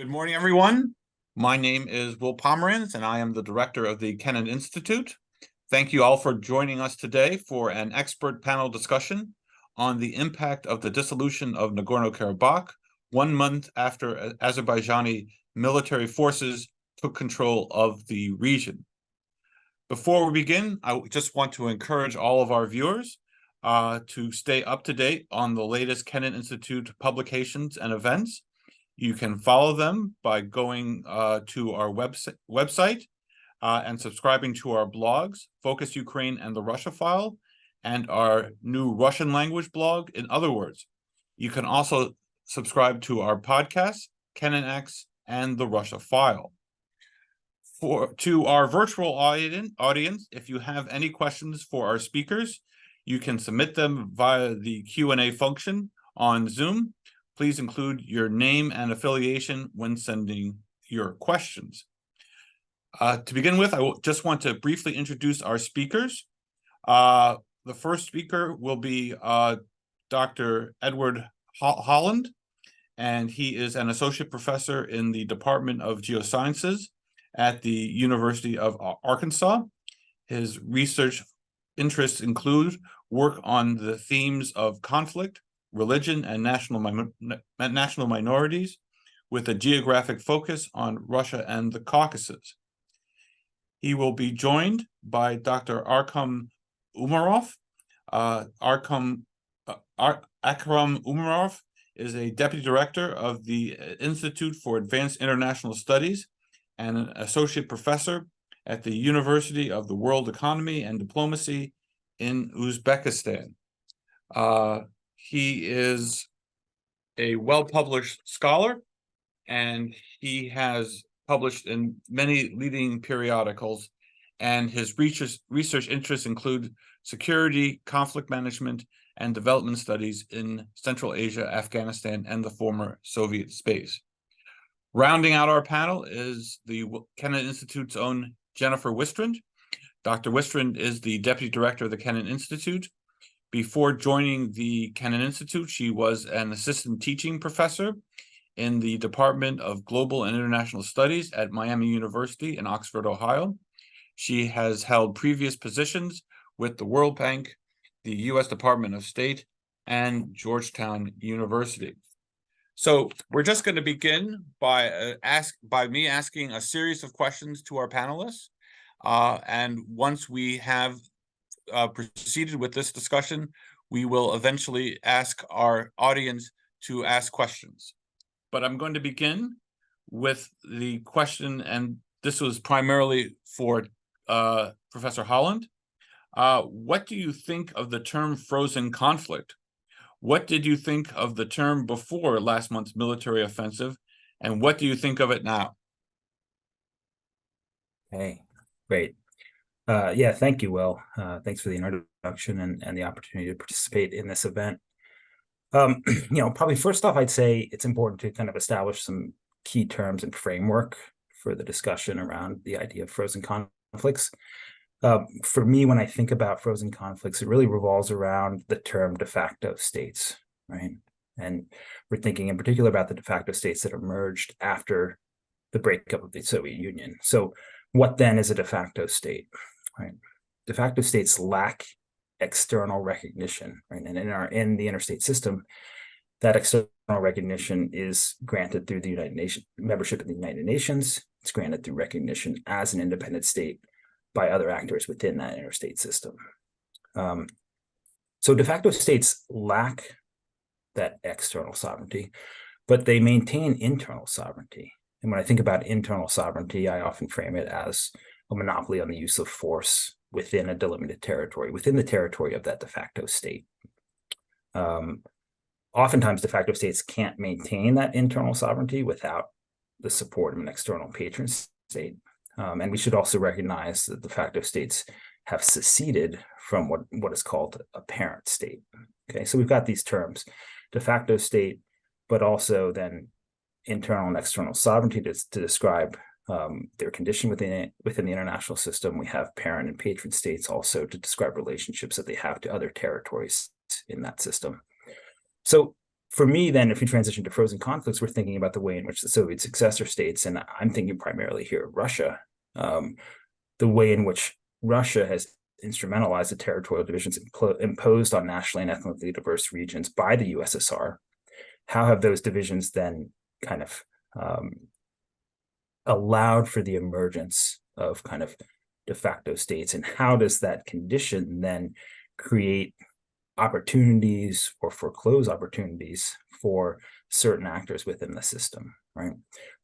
Good morning, everyone. My name is Will Pomerantz, and I am the director of the Kennan Institute. Thank you all for joining us today for an expert panel discussion on the impact of the dissolution of Nagorno-Karabakh 1 month after Azerbaijani military forces took control of the region. Before we begin, I just want to encourage all of our viewers to stay up to date on the latest Kennan Institute publications and events. You can follow them by going to our website and subscribing to our blogs, Focus Ukraine and the Russia File, and our new Russian language blog, In Other Words. You can also subscribe to our podcasts, Kennan X and the Russia File. To our virtual audience, if you have any questions for our speakers, you can submit them via the Q&A function on Zoom. Please include your name and affiliation when sending your questions. To begin with, I just want to briefly introduce our speakers. The first speaker will be Dr. Edward Holland, and he is an associate professor in the Department of Geosciences at the University of Arkansas. His research interests include work on the themes of conflict, religion, and national minorities, with a geographic focus on Russia and the Caucasus. He will be joined by Dr. Akram Umarov. Akram Umarov is a deputy director of the Institute for Advanced International Studies and an associate professor at the University of the World Economy and Diplomacy in Uzbekistan. He is a well-published scholar, and he has published in many leading periodicals, and his research interests include security, conflict management, and development studies in Central Asia, Afghanistan, and the former Soviet space. Rounding out our panel is the Kennan Institute's own Jennifer Wistrand. Dr. Wistrand is the deputy director of the Kennan Institute. Before joining the Kennan Institute, she was an assistant teaching professor in the Department of Global and International Studies at Miami University in Oxford, Ohio. She has held previous positions with the World Bank, the U.S. Department of State, and Georgetown University. So we're just going to begin by me asking a series of questions to our panelists. And once we have proceeded with this discussion, we will eventually ask our audience to ask questions. But I'm going to begin with the question, and this was primarily for Professor Holland. What do you think of the term frozen conflict? What did you think of the term before last month's military offensive, and what do you think of it now? Hey, great. Yeah, thank you, Will. Thanks for the introduction and the opportunity to participate in this event. Probably first off, I'd say it's important to kind of establish some key terms and framework for the discussion around the idea of frozen conflicts. For me, when I think about frozen conflicts, it really revolves around the term de facto states, right? And we're thinking in particular about the de facto states that emerged after the breakup of the Soviet Union. So what then is a de facto state, right? De facto states lack external recognition, right? And in the interstate system, that external recognition is granted through the United Nations, membership in the United Nations. It's granted through recognition as an independent state by other actors within that interstate system. So de facto states lack that external sovereignty, but they maintain internal sovereignty. And when I think about internal sovereignty, I often frame it as a monopoly on the use of force within a delimited territory, within the territory of that de facto state. Oftentimes, de facto states can't maintain that internal sovereignty without the support of an external patron state. And we should also recognize that de facto states have seceded from what is called a parent state. Okay, so we've got these terms, de facto state, but also then internal and external sovereignty to describe their condition within the international system. We have parent and patron states also to describe relationships that they have to other territories in that system. So for me, then, if we transition to frozen conflicts, we're thinking about the way in which the Soviet successor states, and I'm thinking primarily here of Russia, the way in which Russia has instrumentalized the territorial divisions imposed on nationally and ethnically diverse regions by the USSR. How have those divisions then kind of allowed for the emergence of kind of de facto states, and how does that condition then create opportunities or foreclose opportunities for certain actors within the system, right?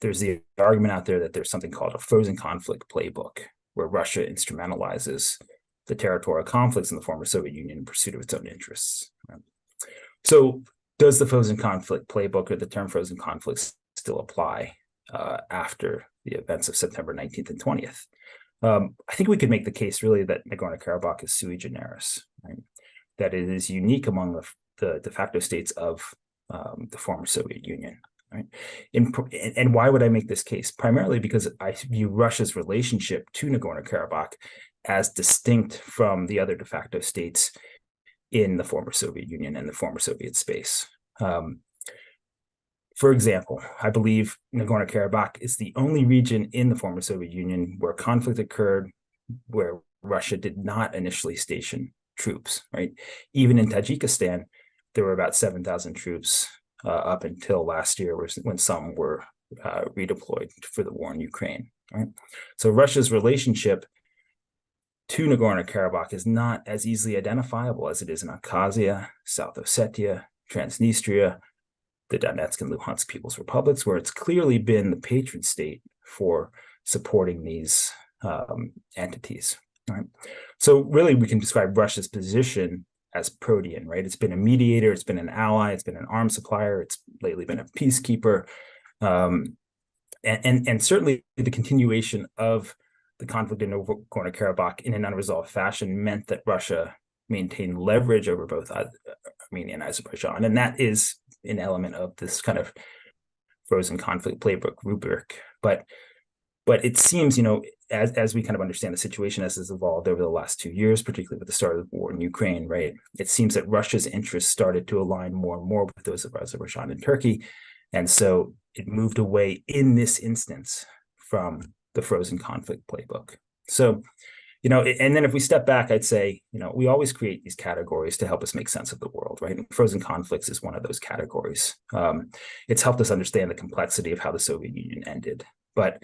There's the argument out there that there's something called a frozen conflict playbook, where Russia instrumentalizes the territorial conflicts in the former Soviet Union in pursuit of its own interests. Right? So does the frozen conflict playbook, or the term frozen conflicts, still apply after the events of September 19th and 20th? I think we could make the case really that Nagorno-Karabakh is sui generis, right? That it is unique among the de facto states of the former Soviet Union. Right? And why would I make this case? Primarily because I view Russia's relationship to Nagorno-Karabakh as distinct from the other de facto states in the former Soviet Union and the former Soviet space. For example, I believe Nagorno-Karabakh is the only region in the former Soviet Union where conflict occurred, where Russia did not initially station troops, right? Even in Tajikistan, there were about 7,000 troops up until last year, when some were redeployed for the war in Ukraine, right? So Russia's relationship to Nagorno-Karabakh is not as easily identifiable as it is in Abkhazia, South Ossetia, Transnistria, the Donetsk and Luhansk People's Republics, where it's clearly been the patron state for supporting these entities, right? So really, we can describe Russia's position as protean, right? It's been a mediator, it's been an ally, it's been an arms supplier, it's lately been a peacekeeper, and certainly the continuation of the conflict in Nagorno-Karabakh in an unresolved fashion meant that Russia maintained leverage over both Armenia and Azerbaijan, and that is an element of this kind of frozen conflict playbook rubric. But it seems, as we kind of understand the situation as it's evolved over the last 2 years, particularly with the start of the war in Ukraine, right? It seems that Russia's interests started to align more and more with those of Azerbaijan and Turkey. And so it moved away in this instance from the frozen conflict playbook. So, and then if we step back, I'd say, we always create these categories to help us make sense of the world, right? And frozen conflicts is one of those categories. It's helped us understand the complexity of how the Soviet Union ended. But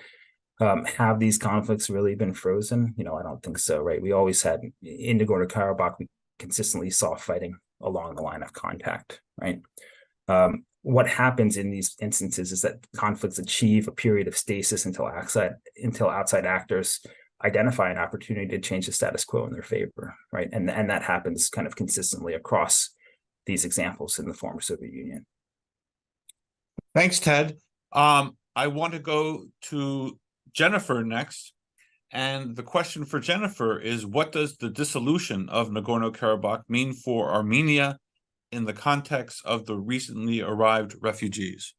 have these conflicts really been frozen? I don't think so, right? We always had, in Nagorno-Karabakh, we consistently saw fighting along the line of contact, right? What happens in these instances is that conflicts achieve a period of stasis until outside actors identify an opportunity to change the status quo in their favor, right? And that happens kind of consistently across these examples in the former Soviet Union. Thanks, Ted. I want to go to Jennifer next. And the question for Jennifer is, what does the dissolution of Nagorno-Karabakh mean for Armenia in the context of the recently arrived refugees?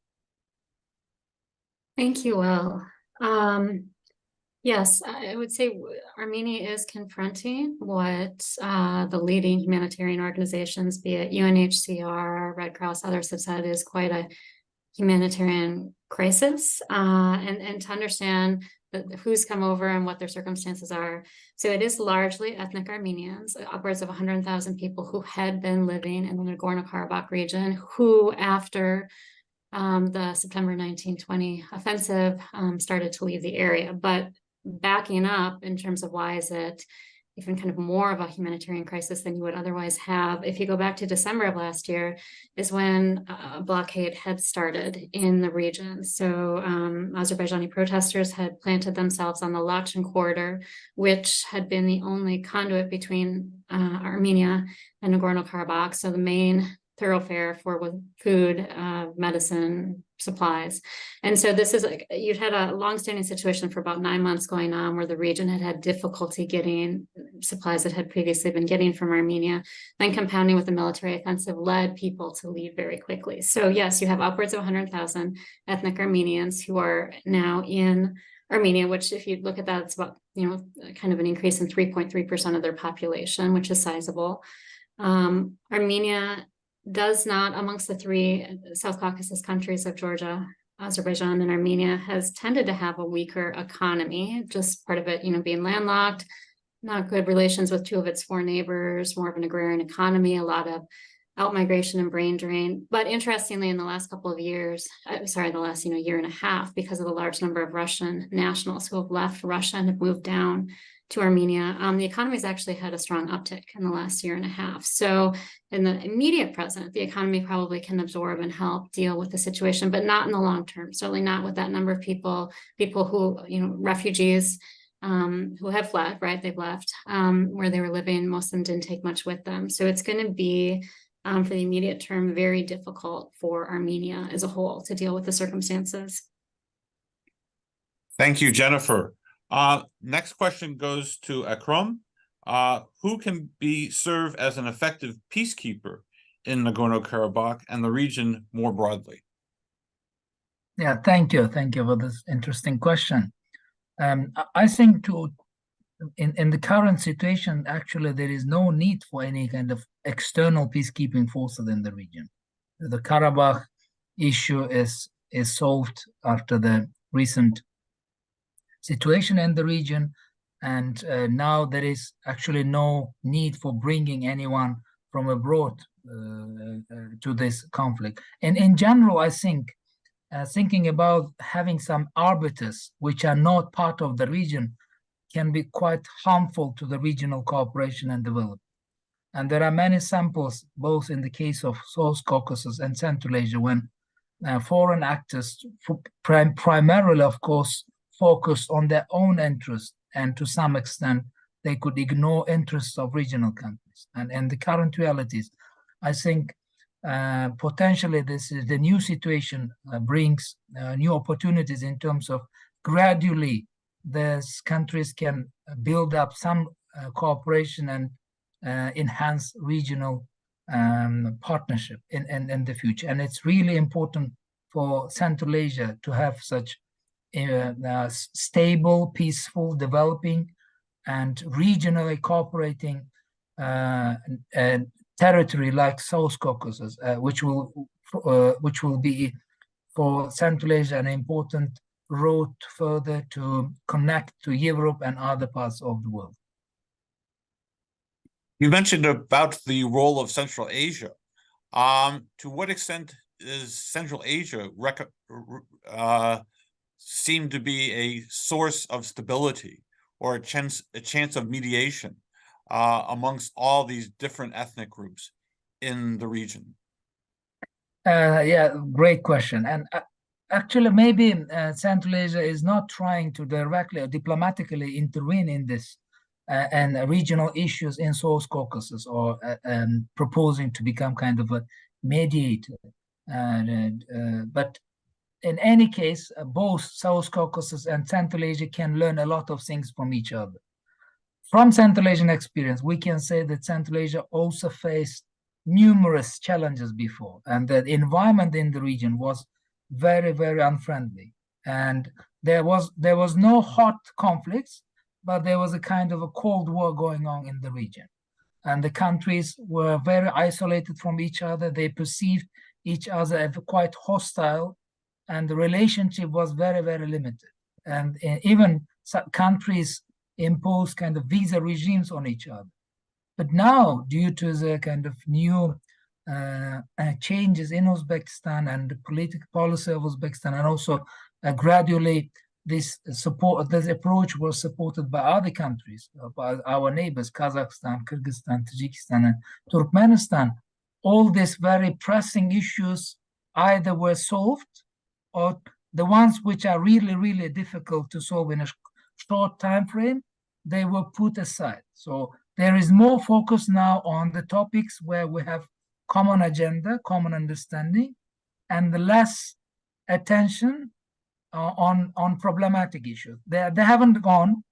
Thank you, Will. Yes, I would say Armenia is confronting what the leading humanitarian organizations, be it UNHCR, Red Cross, others, have said is quite a humanitarian crisis, and to understand who's come over and what their circumstances are. So it is largely ethnic Armenians, upwards of 100,000 people who had been living in the Nagorno-Karabakh region, who after the September 1920 offensive started to leave the area. But backing up in terms of why is it even kind of more of a humanitarian crisis than you would otherwise have, if you go back to December of last year, is when a blockade had started in the region. So Azerbaijani protesters had planted themselves on the Lachen corridor, which had been the only conduit between Armenia and Nagorno-Karabakh, so the main thoroughfare for food, medicine, supplies. And so this is you'd had a longstanding situation for about 9 months going on where the region had difficulty getting supplies that had previously been getting from Armenia, then compounding with the military offensive led people to leave very quickly. So yes, you have upwards of 100,000 ethnic Armenians who are now in Armenia, which if you look at that, it's about, kind of an increase in 3.3% of their population, which is sizable. Armenia does not, amongst the three South Caucasus countries of Georgia, Azerbaijan, and Armenia, has tended to have a weaker economy, just part of it, being landlocked, not good relations with two of its four neighbors, more of an agrarian economy, a lot of outmigration and brain drain. But interestingly, in the last couple of years, the last year and a half, because of the large number of Russian nationals who have left Russia and have moved down to Armenia, the economy has actually had a strong uptick in the last year and a half. So in the immediate present, the economy probably can absorb and help deal with the situation, but not in the long term, certainly not with that number of people who, refugees who have fled, right? They've left where they were living. Most of them didn't take much with them. So it's going to be, for the immediate term, very difficult for Armenia as a whole to deal with the circumstances. Thank you, Jennifer. Next question goes to Akram. Who can serve as an effective peacekeeper in Nagorno-Karabakh and the region more broadly? Yeah, thank you. Thank you for this interesting question. I think in the current situation, actually, there is no need for any kind of external peacekeeping forces in the region. The Karabakh issue is solved after the recent situation in the region, and now there is actually no need for bringing anyone from abroad to this conflict. And in general, I think thinking about having some arbiters which are not part of the region can be quite harmful to the regional cooperation and development. And there are many samples, both in the case of South Caucasus and Central Asia, when foreign actors, primarily, of course, focused on their own interests, and to some extent, they could ignore interests of regional countries. And the current realities, I think, potentially the new situation brings new opportunities in terms of gradually these countries can build up some cooperation and enhance regional partnership in the future. And it's really important for Central Asia to have such stable, peaceful, developing, and regionally cooperating territory like South Caucasus, which will be for Central Asia an important road further to connect to Europe and other parts of the world. You mentioned about the role of Central Asia. To what extent is Central Asia seem to be a source of stability or a chance of mediation amongst all these different ethnic groups in the region? Yeah, great question. And actually, maybe Central Asia is not trying to directly or diplomatically intervene in this and regional issues in South Caucasus, or proposing to become kind of a mediator. But in any case, both South Caucasus and Central Asia can learn a lot of things from each other. From Central Asian experience, we can say that Central Asia also faced numerous challenges before, and the environment in the region was very, very unfriendly. And there was no hot conflicts, but there was a kind of a Cold War going on in the region. And the countries were very isolated from each other. They perceived each other as quite hostile, and the relationship was very, very limited. And even countries imposed kind of visa regimes on each other. But now, due to the kind of new changes in Uzbekistan and the political policy of Uzbekistan, and also gradually this approach was supported by other countries, by our neighbors, Kazakhstan, Kyrgyzstan, Tajikistan, and Turkmenistan. All these very pressing issues either were solved, or the ones which are really, really difficult to solve in a short time frame, they were put aside. So there is more focus now on the topics where we have common agenda, common understanding, and the less attention on problematic issues. They haven't gone,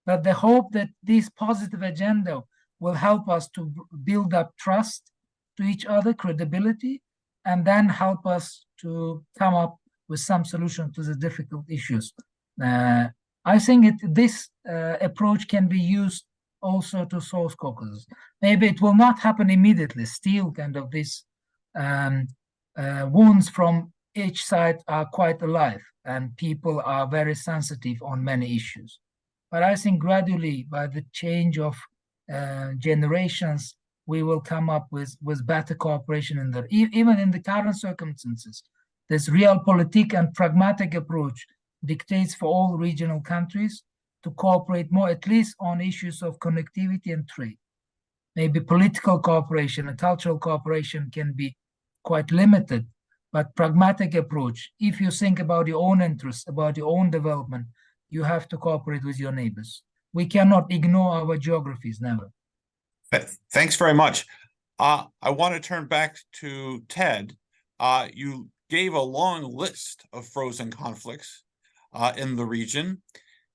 but the hope that this positive agenda will help us to build up trust to each other, credibility, and then help us to come up with some solution to the difficult issues. I think this approach can be used also to South Caucasus. Maybe it will not happen immediately. Still, kind of this wounds from each side are quite alive, and people are very sensitive on many issues. But I think gradually, by the change of generations, we will come up with better cooperation even in the current circumstances. This realpolitik and pragmatic approach dictates for all regional countries to cooperate more, at least on issues of connectivity and trade. Maybe political cooperation and cultural cooperation can be quite limited, but pragmatic approach, if you think about your own interests, about your own development, you have to cooperate with your neighbors. We cannot ignore our geographies, never. Thanks very much. I want to turn back to Ted. You gave a long list of frozen conflicts in the region.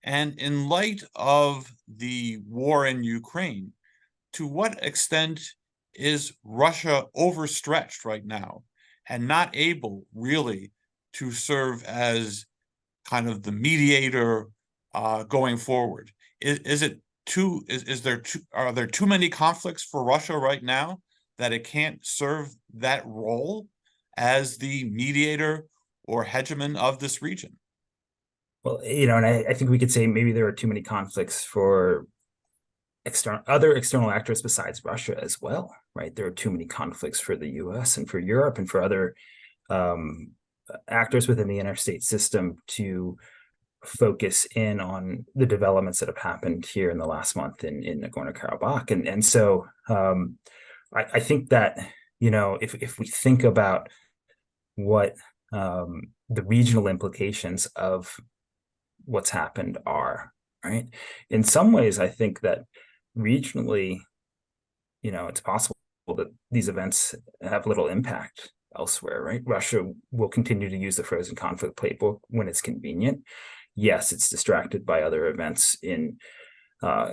And in light of the war in Ukraine, to what extent is Russia overstretched right now and not able really to serve as kind of the mediator going forward? Are there too many conflicts for Russia right now that it can't serve that role as the mediator or hegemon of this region? Well, and I think we could say maybe there are too many conflicts for other external actors besides Russia as well, right? There are too many conflicts for the US and for Europe and for other actors within the interstate system to focus in on the developments that have happened here in the last month in Nagorno-Karabakh. And so I think that, if we think about what the regional implications of what's happened are, right? In some ways, I think that regionally, it's possible that these events have little impact elsewhere, right? Russia will continue to use the frozen conflict playbook when it's convenient. Yes, it's distracted by other events in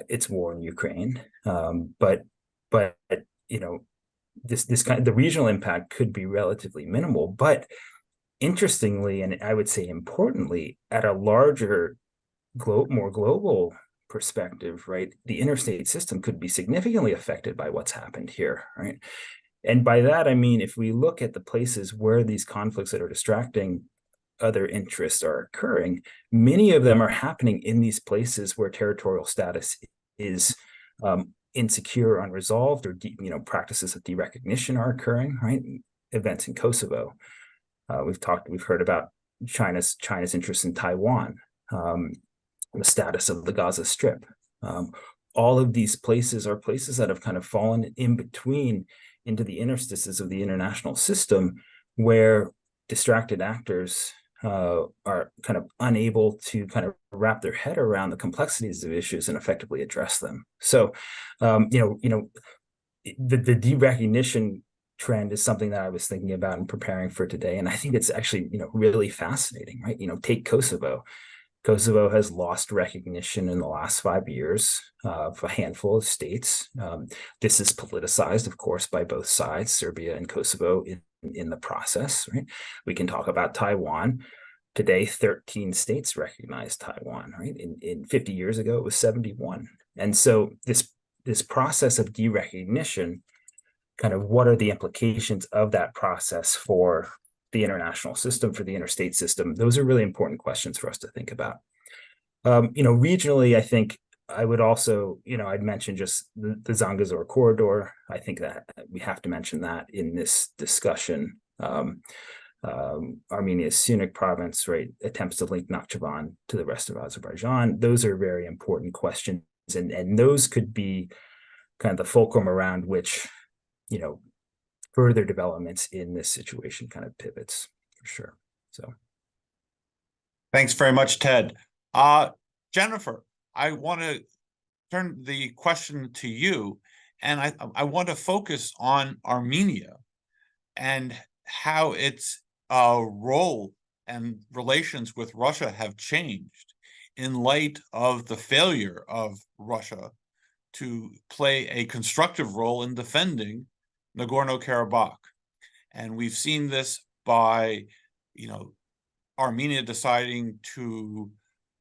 its war in Ukraine, but this kind of the regional impact could be relatively minimal. But interestingly, and I would say importantly, at a larger, more global perspective, right, the interstate system could be significantly affected by what's happened here, right? And by that, I mean, if we look at the places where these conflicts that are distracting other interests are occurring, many of them are happening in these places where territorial status is insecure, unresolved, or practices of derecognition are occurring, right? Events in Kosovo. We've heard about China's interest in Taiwan, the status of the Gaza Strip. All of these places are places that have kind of fallen in between into the interstices of the international system, where distracted actors are kind of unable to kind of wrap their head around the complexities of issues and effectively address them. So, the derecognition trend is something that I was thinking about and preparing for today, and I think it's actually really fascinating, right? Take Kosovo. Kosovo has lost recognition in the last 5 years of a handful of states. This is politicized, of course, by both sides, Serbia and Kosovo in the process, right? We can talk about Taiwan. Today, 13 states recognize Taiwan, right? In 50 years ago, it was 71. And so this process of derecognition, kind of what are the implications of that process for the international system, for the interstate system? Those are really important questions for us to think about. Regionally, I think I would also, I'd mention just the Zangezur corridor. I think that we have to mention that in this discussion. Armenia's Sunak province, right, attempts to link Nakhchivan to the rest of Azerbaijan. Those are very important questions, and those could be kind of the fulcrum around which, further developments in this situation kind of pivots, for sure. So, thanks very much, Ted. Jennifer, I want to turn the question to you, and I want to focus on Armenia and how its role and relations with Russia have changed in light of the failure of Russia to play a constructive role in defending Nagorno-Karabakh. And we've seen this by, Armenia deciding to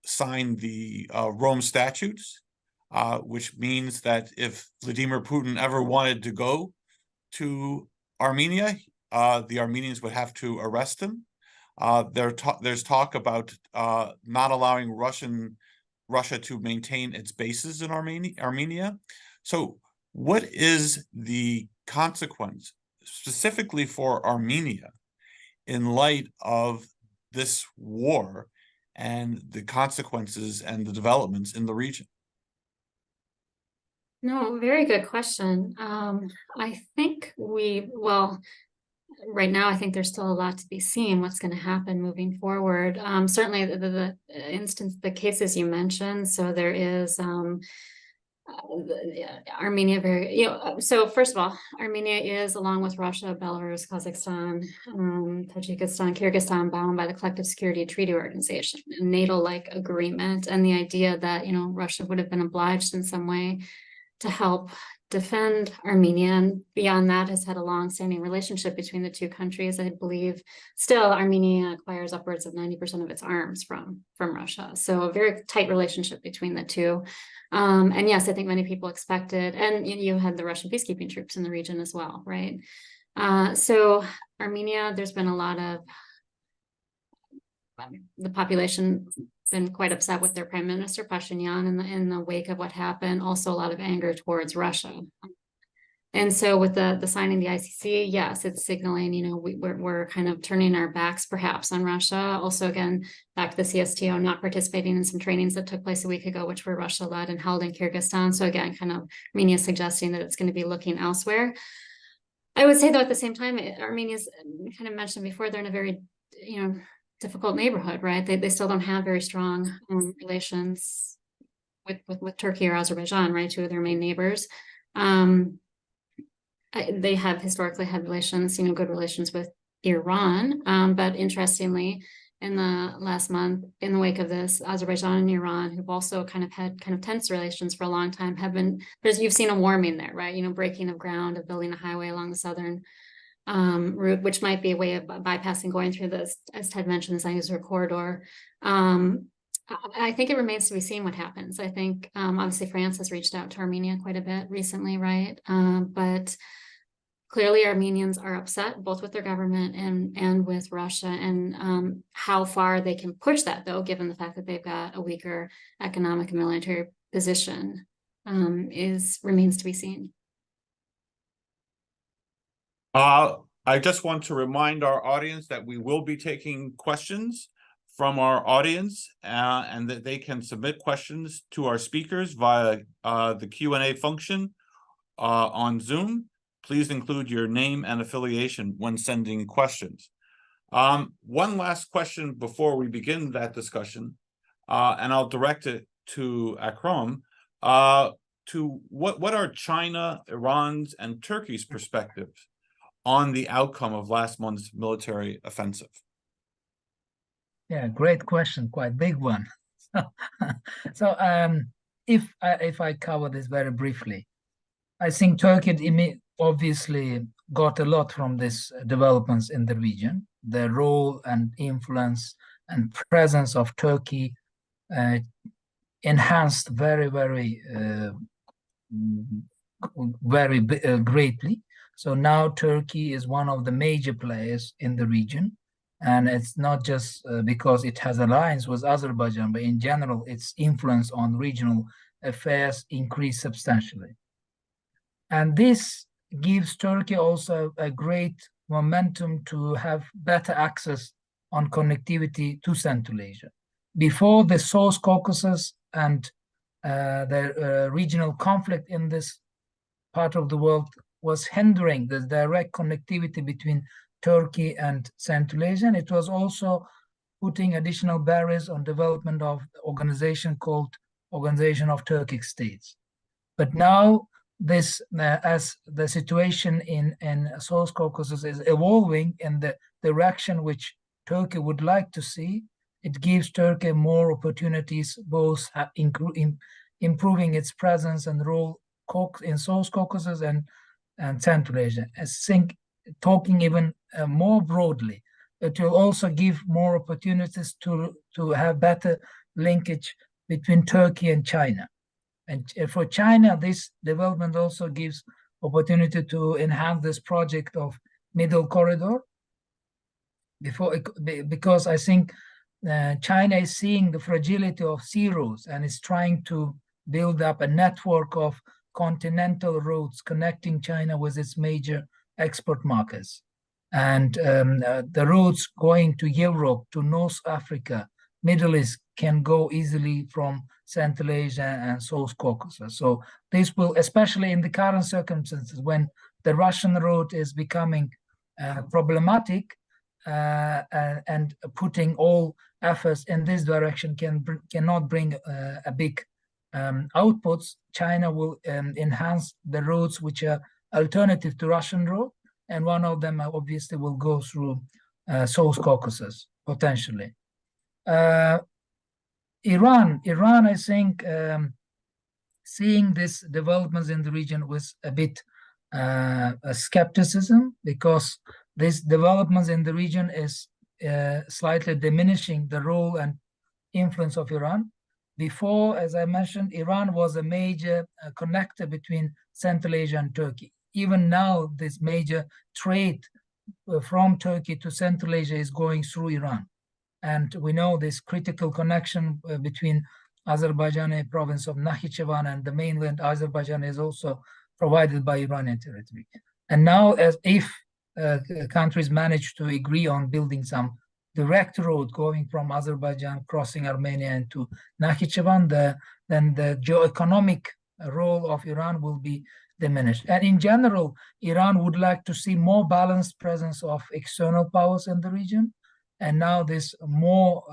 sign the Rome Statutes, which means that if Vladimir Putin ever wanted to go to Armenia, the Armenians would have to arrest him. There's talk about not allowing Russia to maintain its bases in Armenia. So what is the consequence specifically for Armenia in light of this war and the consequences and the developments in the region? No, very good question. I think right now, I think there's still a lot to be seen what's going to happen moving forward. Certainly the cases you mentioned. So there is Armenia so first of all, Armenia is, along with Russia, Belarus, Kazakhstan, Tajikistan, Kyrgyzstan, bound by the Collective Security Treaty Organization, a NATO-like agreement, and the idea that Russia would have been obliged in some way to help defend Armenia, and beyond that has had a long-standing relationship between the two countries. I believe still Armenia acquires upwards of 90% of its arms from Russia. So a very tight relationship between the two. And yes, I think many people expected, and you had the Russian peacekeeping troops in the region as well, right? So Armenia, there's been a lot of, the population been quite upset with their Prime Minister Pashinyan in the wake of what happened. Also, a lot of anger towards Russia, and so with the signing the ICC, yes, it's signaling we're kind of turning our backs perhaps on Russia. Also, again, back to the CSTO not participating in some trainings that took place a week ago, which were Russia led and held in Kyrgyzstan. So again, kind of Armenia suggesting that it's going to be looking elsewhere. I would say though at the same time, Armenia's kind of mentioned before, they're in a very difficult neighborhood, right? They still don't have very strong relations with Turkey or Azerbaijan, right? Two of their main neighbors. They have historically had relations, good relations with Iran. But interestingly, in the last month, in the wake of this, Azerbaijan and Iran, who've also kind of had tense relations for a long time, you've seen a warming there, right? Breaking of ground, of building a highway along the southern route, which might be a way of bypassing going through this, as Ted mentioned, this unusual corridor. I think it remains to be seen what happens. I think obviously France has reached out to Armenia quite a bit recently, right? But clearly Armenians are upset both with their government and with Russia, and how far they can push that, though, given the fact that they've got a weaker economic and military position, remains to be seen. I just want to remind our audience that we will be taking questions from our audience, and that they can submit questions to our speakers via the Q&A function on Zoom. Please include your name and affiliation when sending questions. One last question before we begin that discussion, and I'll direct it to Akram. To what are China, Iran's, and Turkey's perspectives on the outcome of last month's military offensive? Yeah, great question, quite big one. So if I cover this very briefly, I think Turkey obviously got a lot from these developments in the region. The role and influence and presence of Turkey enhanced very greatly. So now Turkey is one of the major players in the region. And it's not just because it has alliance with Azerbaijan, but in general, its influence on regional affairs increased substantially. And this gives Turkey also a great momentum to have better access on connectivity to Central Asia. Before, the South Caucasus and the regional conflict in this part of the world was hindering the direct connectivity between Turkey and Central Asia. And it was also putting additional barriers on development of the organization called Organization of Turkic States. But now, this as the situation in South Caucasus is evolving in the direction which Turkey would like to see, it gives Turkey more opportunities, both improving its presence and role in South Caucasus and Central Asia. I think, talking even more broadly, it will also give more opportunities to have better linkage between Turkey and China. And for China, this development also gives opportunity to enhance this project of middle corridor because I think China is seeing the fragility of sea routes and is trying to build up a network of continental routes connecting China with its major export markets. And the routes going to Europe, to North Africa, Middle East can go easily from Central Asia and South Caucasus. So this will, especially in the current circumstances when the Russian route is becoming problematic, and putting all efforts in this direction cannot bring a big outputs. China will enhance the routes which are alternative to Russian route, and one of them obviously will go through South Caucasus potentially. Iran, I think, seeing these developments in the region with a bit skepticism, because these developments in the region is slightly diminishing the role and influence of Iran. Before, as I mentioned, Iran was a major connector between Central Asia and Turkey. Even now, this major trade from Turkey to Central Asia is going through Iran. And we know this critical connection between Azerbaijani province of Nakhichevan and the mainland Azerbaijan is also provided by Iranian territory. And now, as if countries manage to agree on building some direct road going from Azerbaijan, crossing Armenia into Nakhichevan, then the geoeconomic role of Iran will be diminished. And in general, Iran would like to see more balanced presence of external powers in the region. And now this more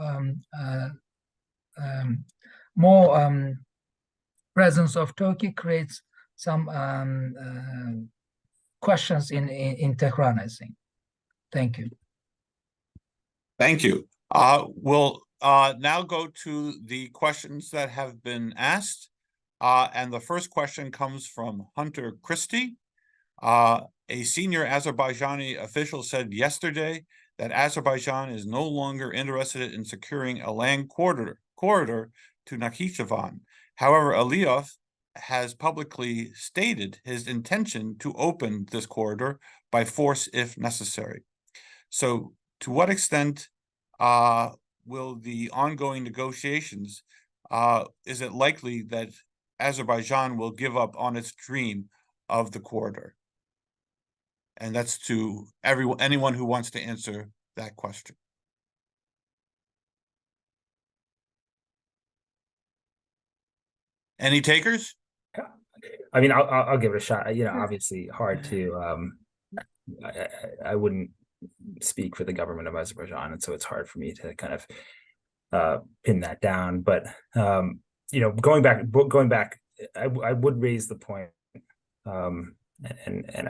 presence of Turkey creates some questions in Tehran, I think. Thank you. Thank you. We'll now go to the questions that have been asked. And the first question comes from Hunter Christie. A senior Azerbaijani official said yesterday that Azerbaijan is no longer interested in securing a land corridor to Nakhichevan. However, Aliyev has publicly stated his intention to open this corridor by force if necessary. So, to what extent will the ongoing negotiations, is it likely that Azerbaijan will give up on its dream of the corridor? And that's to anyone who wants to answer that question. Any takers? I mean, I'll give it a shot. You know, obviously hard to. I wouldn't speak for the government of Azerbaijan, and so it's hard for me to kind of pin that down. But you know, going back, I would raise the point, and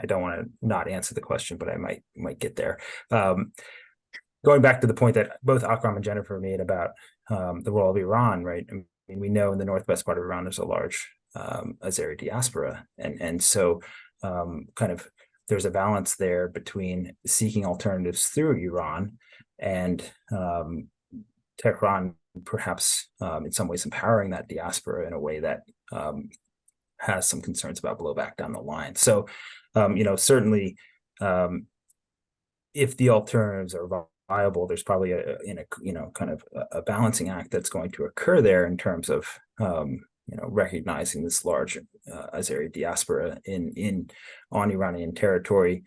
I don't want to not answer the question, but I might get there. Going back to the point that both Akram and Jennifer made about the role of Iran, right? I mean, we know in the northwest part of Iran there's a large Azeri diaspora, and so kind of there's a balance there between seeking alternatives through Iran and Tehran perhaps in some ways empowering that diaspora in a way that has some concerns about blowback down the line. So, you know, certainly if the alternatives are viable, there's probably kind of a balancing act that's going to occur there in terms of you know, recognizing this large Azeri diaspora on Iranian territory,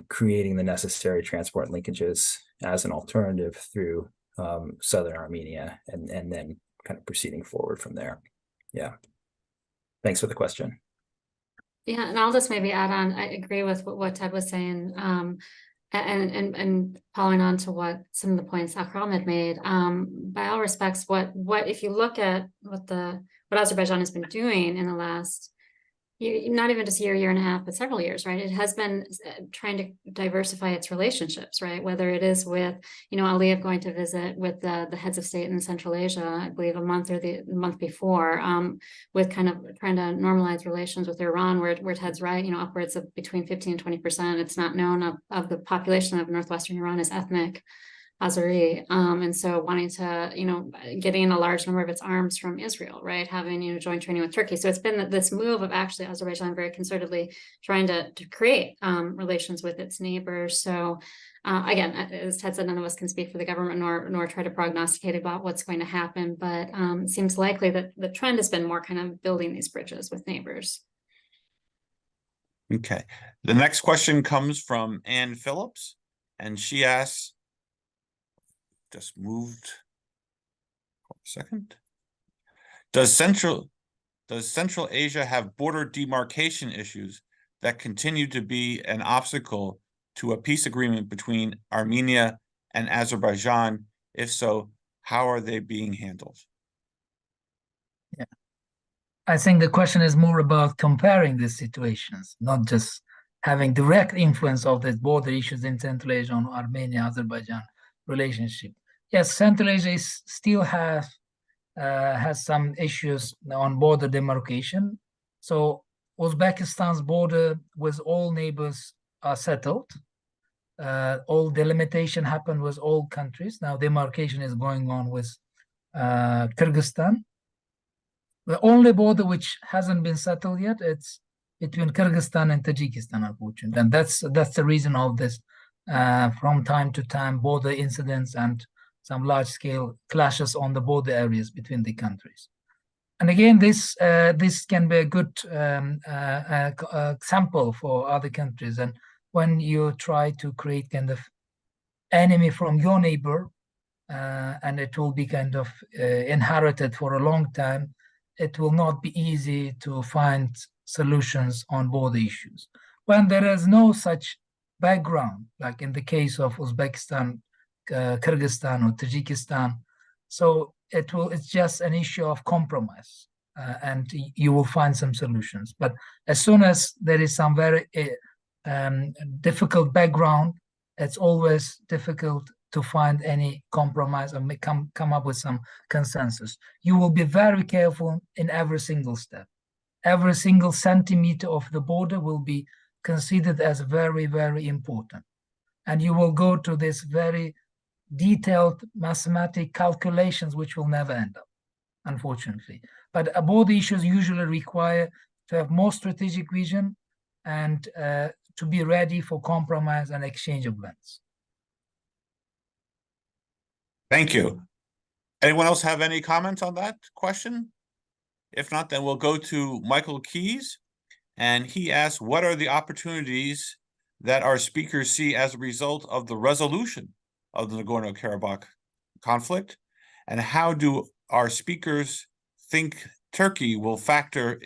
creating the necessary transport linkages as an alternative through southern Armenia, and then kind of proceeding forward from there. Yeah. Thanks for the question. Yeah, and I'll just maybe add on. I agree with what Ted was saying, and following on to what some of the points Akram had made. By all respects, what if you look at what Azerbaijan has been doing in the last, not even just year and a half, but several years, right? It has been trying to diversify its relationships, right? Whether it is with, Aliyev going to visit with the heads of state in Central Asia, I believe a month or the month before, with kind of trying to normalize relations with Iran, where Ted's right, upwards of between 15 and 20%. It's not known of the population of northwestern Iran is ethnic Azeri, and so wanting to, getting a large number of its arms from Israel, right? Having, joint training with Turkey. So it's been this move of actually Azerbaijan very concertedly trying to create relations with its neighbors. So again, as Ted said, none of us can speak for the government nor try to prognosticate about what's going to happen, but it seems likely that the trend has been more kind of building these bridges with neighbors. Okay. The next question comes from Ann Phillips, and she asks, just moved a second. Does Central Asia have border demarcation issues that continue to be an obstacle to a peace agreement between Armenia and Azerbaijan? If so, how are they being handled? Yeah. I think the question is more about comparing the situations, not just having direct influence of the border issues in Central Asia on Armenia-Azerbaijan relationship. Yes, Central Asia still has some issues on border demarcation. So Uzbekistan's border with all neighbors are settled. All delimitation happened with all countries. Now demarcation is going on with Kyrgyzstan. The only border which hasn't been settled yet, it's between Kyrgyzstan and Tajikistan, unfortunately. And that's the reason of this from time to time border incidents and some large-scale clashes on the border areas between the countries. And again, this can be a good example for other countries. And when you try to create kind of enemy from your neighbor, and it will be kind of inherited for a long time, it will not be easy to find solutions on border issues. When there is no such background, like in the case of Uzbekistan, Kyrgyzstan or Tajikistan, so it's just an issue of compromise, and you will find some solutions. But as soon as there is some very difficult background, it's always difficult to find any compromise or come up with some consensus. You will be very careful in every single step. Every single centimeter of the border will be considered as very, very important. And you will go to this very detailed mathematical calculations, which will never end up, unfortunately. But border issues usually require to have more strategic vision and to be ready for compromise and exchange of lands. Thank you. Anyone else have any comments on that question? If not, then we'll go to Michael Keys, and he asks, what are the opportunities that our speakers see as a result of the resolution of the Nagorno-Karabakh conflict, and how do our speakers think Turkey will factor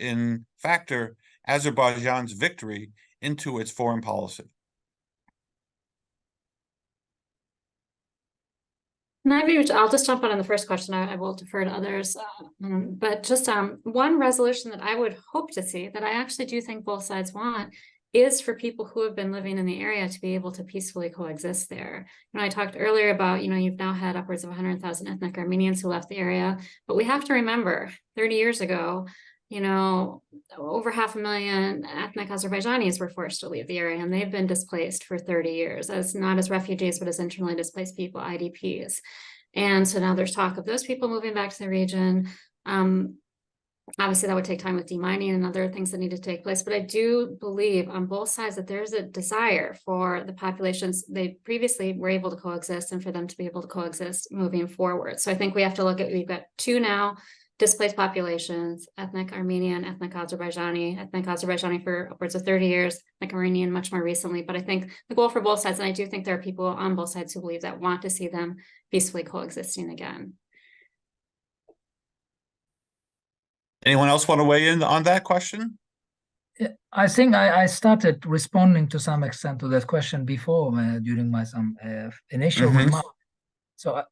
Azerbaijan's victory into its foreign policy? I'll just jump on the first question. I will defer to others, but just one resolution that I would hope to see, that I actually do think both sides want, is for people who have been living in the area to be able to peacefully coexist there. I talked earlier about, you've now had upwards of 100,000 ethnic Armenians who left the area, but we have to remember 30 years ago, over 500,000 ethnic Azerbaijanis were forced to leave the area, and they've been displaced for 30 years, not as refugees, but as internally displaced people, IDPs. And so now there's talk of those people moving back to the region. Obviously, that would take time with demining and other things that need to take place. But I do believe on both sides that there's a desire for the populations they previously were able to coexist, and for them to be able to coexist moving forward. So I think we have to look at, we've got two now displaced populations, ethnic Armenian, ethnic Azerbaijani for upwards of 30 years, ethnic Armenian much more recently. But I think the goal for both sides, and I do think there are people on both sides who believe that, want to see them peacefully coexisting again. Anyone else want to weigh in on that question? I think I started responding to some extent to that question before during my initial remarks. So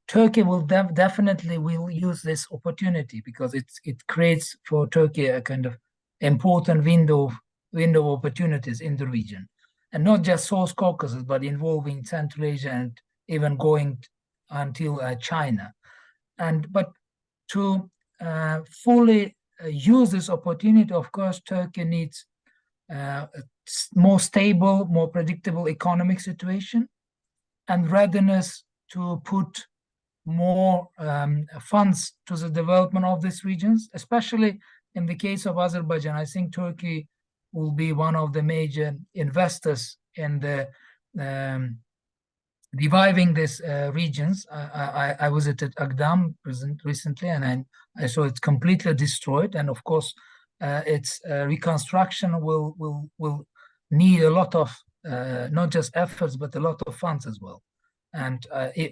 Turkey will definitely will use this opportunity, because it creates for Turkey a kind of important window of opportunities in the region, and not just South Caucasus, but involving Central Asia and even going until China. But to fully use this opportunity, of course, Turkey needs a more stable, more predictable economic situation, and readiness to put more funds to the development of these regions, especially in the case of Azerbaijan. I think Turkey will be one of the major investors in the reviving these regions. I visited Agdam recently, and I saw it's completely destroyed. And of course, its reconstruction will need a lot of not just efforts, but a lot of funds as well. And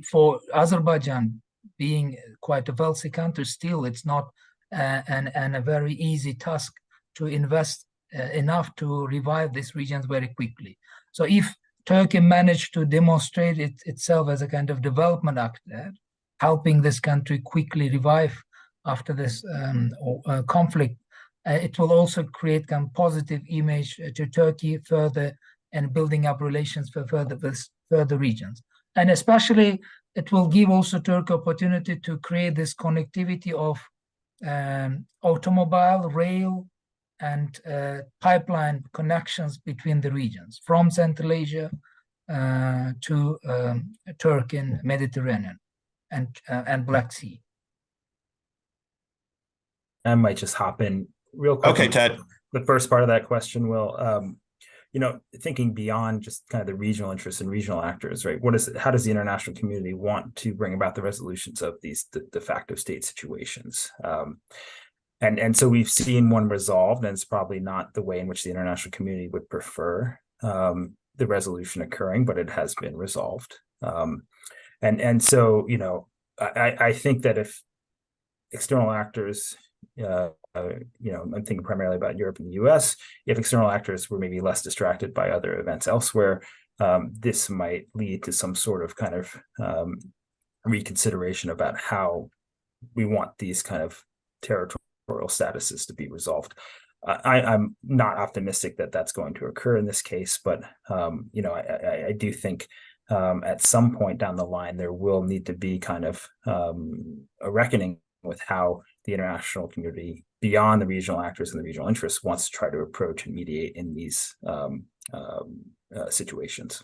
for Azerbaijan, being quite a wealthy country, still it's not a very easy task to invest enough to revive these regions very quickly. So if Turkey managed to demonstrate itself as a kind of development actor, helping this country quickly revive after this conflict, it will also create a positive image to Turkey further and building up relations for further regions. And especially, it will give also Turkey opportunity to create this connectivity of automobile, rail, and pipeline connections between the regions from Central Asia to Turkey and Mediterranean and Black Sea. I might just hop in real quick. Okay, Ted. The first part of that question, Will, thinking beyond just kind of the regional interests and regional actors, right? How does the international community want to bring about the resolutions of these de facto state situations? And so we've seen one resolved, and it's probably not the way in which the international community would prefer the resolution occurring, but it has been resolved. And so, I think that if external actors, I'm thinking primarily about Europe and the US, if external actors were maybe less distracted by other events elsewhere, this might lead to some sort of kind of reconsideration about how we want these kind of territorial statuses to be resolved. I'm not optimistic that that's going to occur in this case, but I do think at some point down the line there will need to be kind of a reckoning with how the international community, beyond the regional actors and the regional interests, wants to try to approach and mediate in these situations.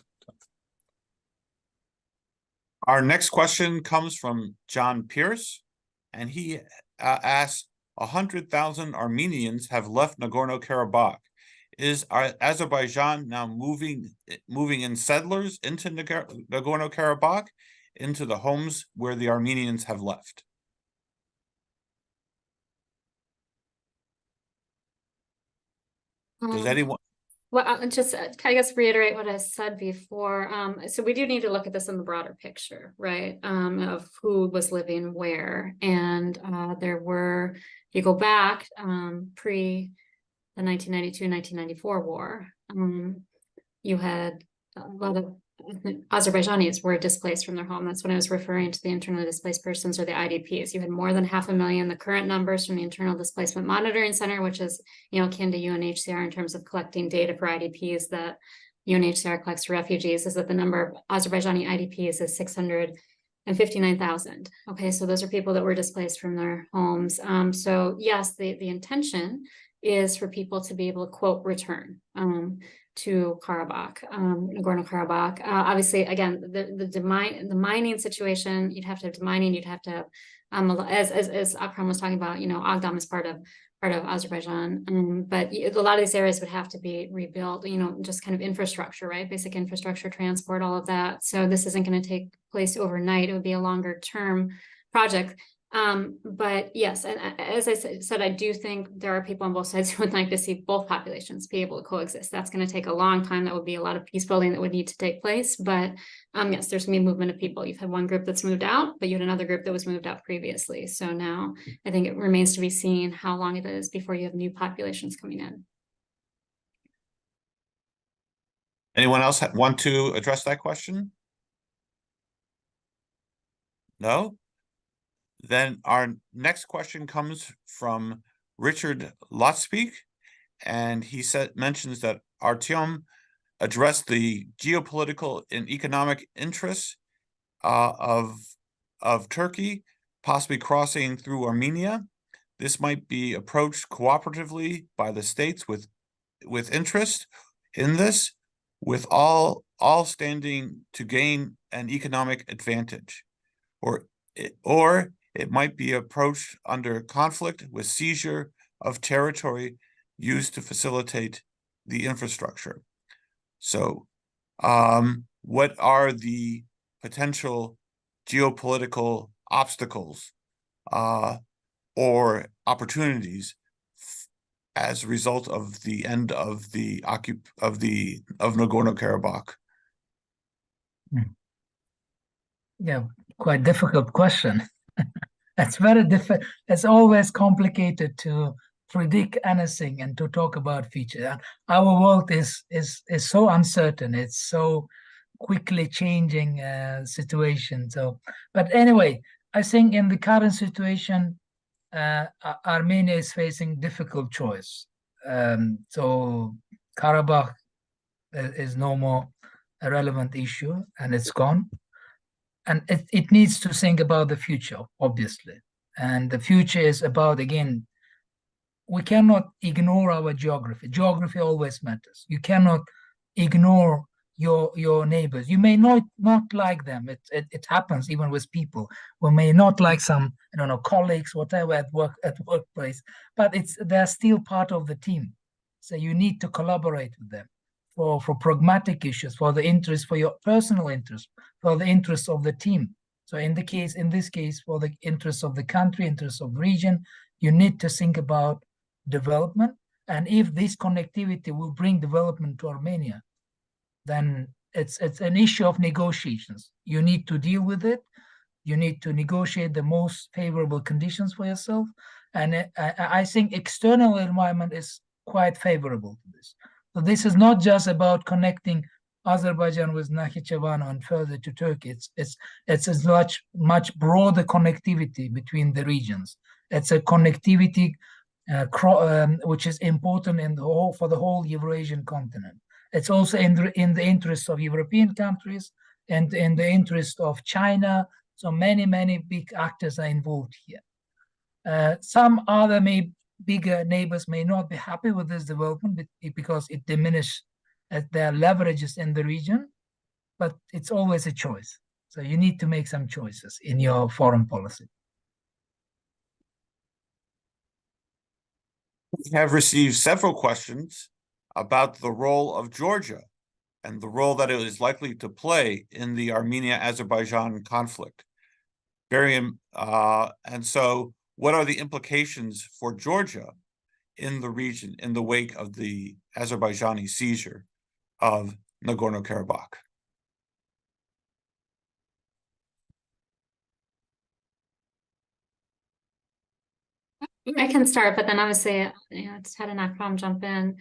Our next question comes from John Pierce, and he asks, 100,000 Armenians have left Nagorno-Karabakh. Is Azerbaijan now moving in settlers into Nagorno-Karabakh, into the homes where the Armenians have left? Does anyone? Well, I'll just, I guess, reiterate what I said before. So we do need to look at this in the broader picture, right? Of who was living where. And there were, you go back pre the 1992-1994 war, you had a lot of Azerbaijanis were displaced from their home. That's when I was referring to the internally displaced persons, or the IDPs. You had more than 500,000. The current numbers from the Internal Displacement Monitoring Center, which is akin to UNHCR in terms of collecting data for IDPs that UNHCR collects for refugees, is that the number of Azerbaijani IDPs is 659,000. Okay, so those are people that were displaced from their homes. So yes, the intention is for people to be able to, quote, return to Karabakh, Nagorno-Karabakh. Obviously, again, the mining situation, you'd have to have mining, you'd have to have, as Akram was talking about, Agdam is part of Azerbaijan, but a lot of these areas would have to be rebuilt, just kind of infrastructure, right? Basic infrastructure, transport, all of that. So this isn't going to take place overnight. It would be a longer term project. But yes, and as I said, I do think there are people on both sides who would like to see both populations be able to coexist. That's going to take a long time. That would be a lot of peace building that would need to take place. But yes, there's going to be movement of people. You've had one group that's moved out, but you had another group that was moved out previously. So now I think it remains to be seen how long it is before you have new populations coming in. Anyone else want to address that question? No? Then our next question comes from Richard Lotspeak, and he mentions that Artyom addressed the geopolitical and economic interests of Turkey, possibly crossing through Armenia. This might be approached cooperatively by the states with interest in this, with all standing to gain an economic advantage, or it might be approached under conflict with seizure of territory used to facilitate the infrastructure. So, what are the potential geopolitical obstacles or opportunities as a result of the end of Nagorno-Karabakh? Yeah, quite difficult question. It's very difficult. It's always complicated to predict anything and to talk about future. Our world is so uncertain. It's so quickly changing situation. So, but anyway, I think in the current situation, Armenia is facing difficult choice. So Karabakh is no more a relevant issue, and it's gone. And it needs to think about the future, obviously. And the future is about, again, we cannot ignore our geography. Geography always matters. You cannot ignore your neighbors. You may not like them. It happens even with people. We may not like some, I don't know, colleagues, whatever, at workplace, but they're still part of the team. So you need to collaborate with them for pragmatic issues, for the interest, for your personal interest, for the interests of the team. So in this case, for the interests of the country, interests of the region, you need to think about development. And if this connectivity will bring development to Armenia, then it's an issue of negotiations. You need to deal with it. You need to negotiate the most favorable conditions for yourself. And I think external environment is quite favorable to this. So this is not just about connecting Azerbaijan with Nakhichevan and further to Turkey. It's a much broader connectivity between the regions. It's a connectivity which is important for the whole Eurasian continent. It's also in the interest of European countries and in the interest of China. So many big actors are involved here. Some other bigger neighbors may not be happy with this development because it diminishes their leverages in the region, but it's always a choice. So you need to make some choices in your foreign policy. We have received several questions about the role of Georgia and the role that it is likely to play in the Armenia-Azerbaijan conflict. And so what are the implications for Georgia in the region in the wake of the Azerbaijani seizure of Nagorno-Karabakh? I can start, but then obviously, Ted and Akram jump in.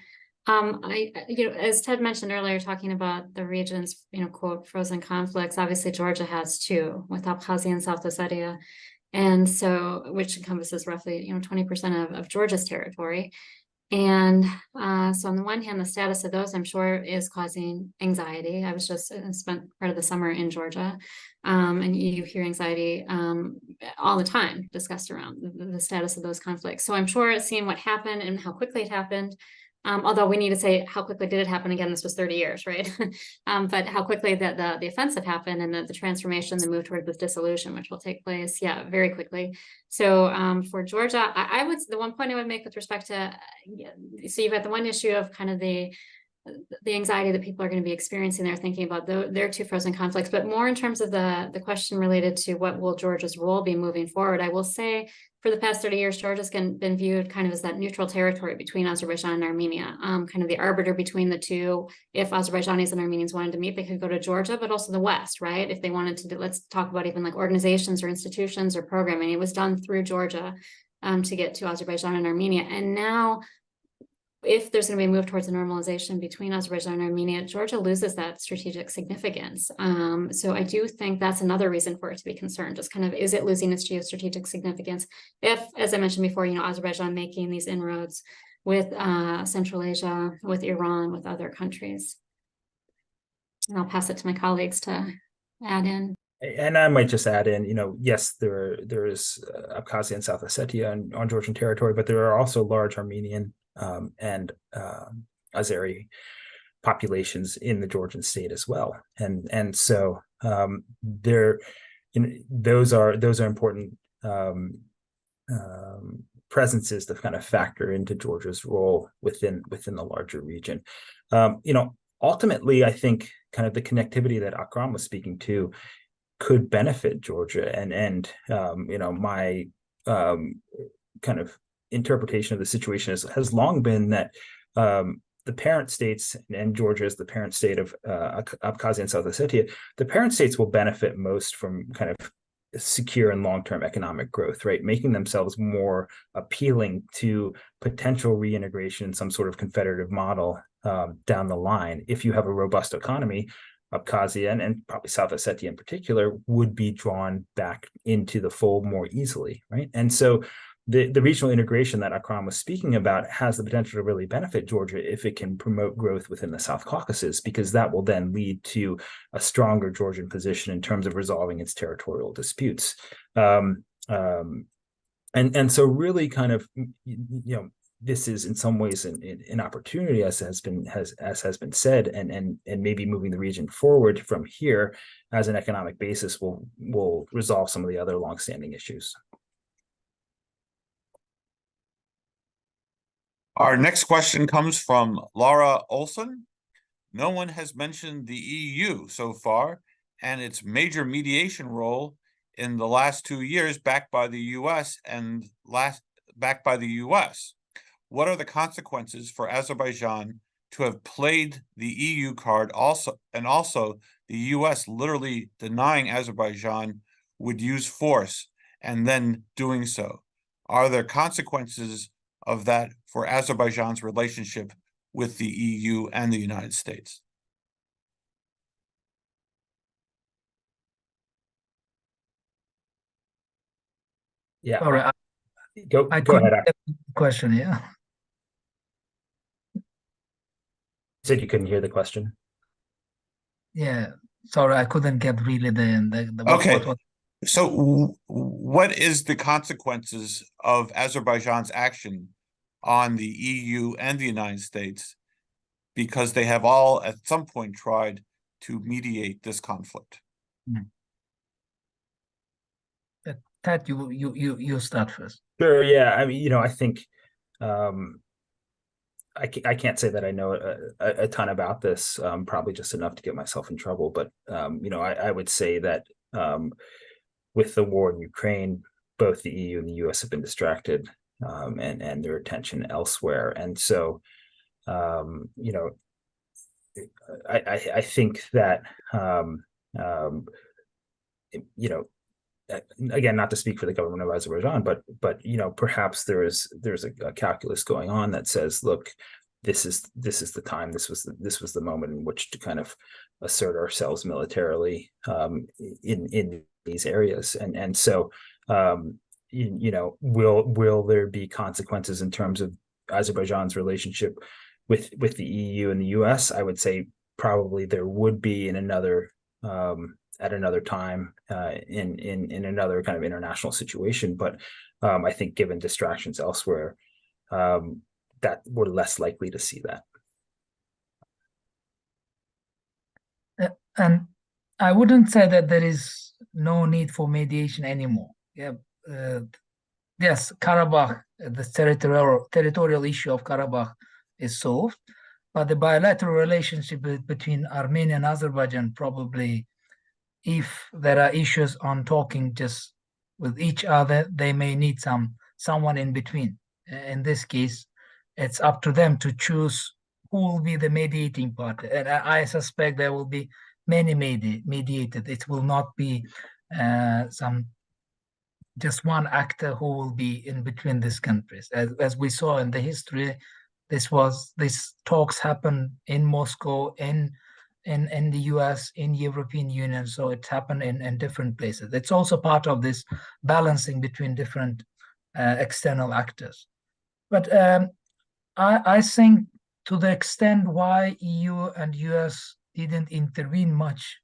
As Ted mentioned earlier, talking about the region's, quote, frozen conflicts, obviously Georgia has two with Abkhazia and South Ossetia. And so, which encompasses roughly, 20% of Georgia's territory. And so on the one hand, the status of those, I'm sure, is causing anxiety. I was just spent part of the summer in Georgia, and you hear anxiety all the time discussed around the status of those conflicts. So I'm sure seeing what happened and how quickly it happened, although we need to say how quickly did it happen. Again, this was 30 years, right? But how quickly the offensive happened and the transformation, the move toward the dissolution, which will take place, very quickly. So for Georgia, the one point I would make with respect to, so you've got the one issue of kind of the anxiety that people are going to be experiencing there, thinking about their two frozen conflicts, but more in terms of the question related to what will Georgia's role be moving forward. I will say for the past 30 years, Georgia's been viewed kind of as that neutral territory between Azerbaijan and Armenia, kind of the arbiter between the two. If Azerbaijanis and Armenians wanted to meet, they could go to Georgia, but also the West, right? If they wanted to let's talk about even like organizations or institutions or programming, it was done through Georgia to get to Azerbaijan and Armenia. And now, if there's going to be a move towards a normalization between Azerbaijan and Armenia, Georgia loses that strategic significance. So I do think that's another reason for it to be concerned. Just kind of, is it losing its geostrategic significance? If, as I mentioned before, Azerbaijan making these inroads with Central Asia, with Iran, with other countries. And I'll pass it to my colleagues to add in. And I might just add in, yes, there is Abkhazia and South Ossetia on Georgian territory, but there are also large Armenian and Azeri populations in the Georgian state as well. And so those are important presences to kind of factor into Georgia's role within the larger region. Ultimately, I think kind of the connectivity that Akram was speaking to could benefit Georgia, and my kind of interpretation of the situation has long been that the parent states, and Georgia is the parent state of Abkhazia and South Ossetia, the parent states will benefit most from kind of secure and long-term economic growth, right? Making themselves more appealing to potential reintegration in some sort of confederative model down the line. If you have a robust economy, Abkhazia and probably South Ossetia in particular would be drawn back into the fold more easily, right? And so the regional integration that Akram was speaking about has the potential to really benefit Georgia if it can promote growth within the South Caucasus, because that will then lead to a stronger Georgian position in terms of resolving its territorial disputes. And so really kind of, this is in some ways an opportunity, as has been said, and maybe moving the region forward from here as an economic basis will resolve some of the other longstanding issues. Our next question comes from Laura Olson. No one has mentioned the EU so far and its major mediation role in the last 2 years, backed by the US. What are the consequences for Azerbaijan to have played the EU card also the US literally denying Azerbaijan would use force and then doing so? Are there consequences of that for Azerbaijan's relationship with the EU and the United States? Yeah. Sorry, Go couldn't ahead. get the question. Yeah. You said you couldn't hear the question. Yeah. Sorry, I couldn't get really the Okay. what. So what is the consequences of Azerbaijan's action on the EU and the United States, because they have all at some point tried to mediate this conflict? Ted, you start first. Sure. Yeah. I mean, I think I can't say that I know a ton about this, probably just enough to get myself in trouble. But, I would say that with the war in Ukraine, both the EU and the US have been distracted and their attention elsewhere. And so, I think that, again, not to speak for the government of Azerbaijan, but perhaps there's a calculus going on that says, look, this is the time, this was the moment in which to kind of assert ourselves militarily in these areas, and so will there be consequences in terms of Azerbaijan's relationship with the EU and the US? I would say probably there would be in another at another time in another kind of international situation, but I think given distractions elsewhere, that we're less likely to see that. And I wouldn't say that there is no need for mediation anymore. Yeah. Yes, Karabakh, the territorial issue of Karabakh is solved, but the bilateral relationship between Armenia and Azerbaijan, probably, if there are issues on talking just with each other, they may need someone in between. In this case, it's up to them to choose who will be the mediating party. And I suspect there will be many mediated. It will not be just one actor who will be in between these countries. As we saw in the history, these talks happen in Moscow, in the US, in European Union, so it happened in different places. It's also part of this balancing between different external actors. But I think to the extent why EU and US didn't intervene much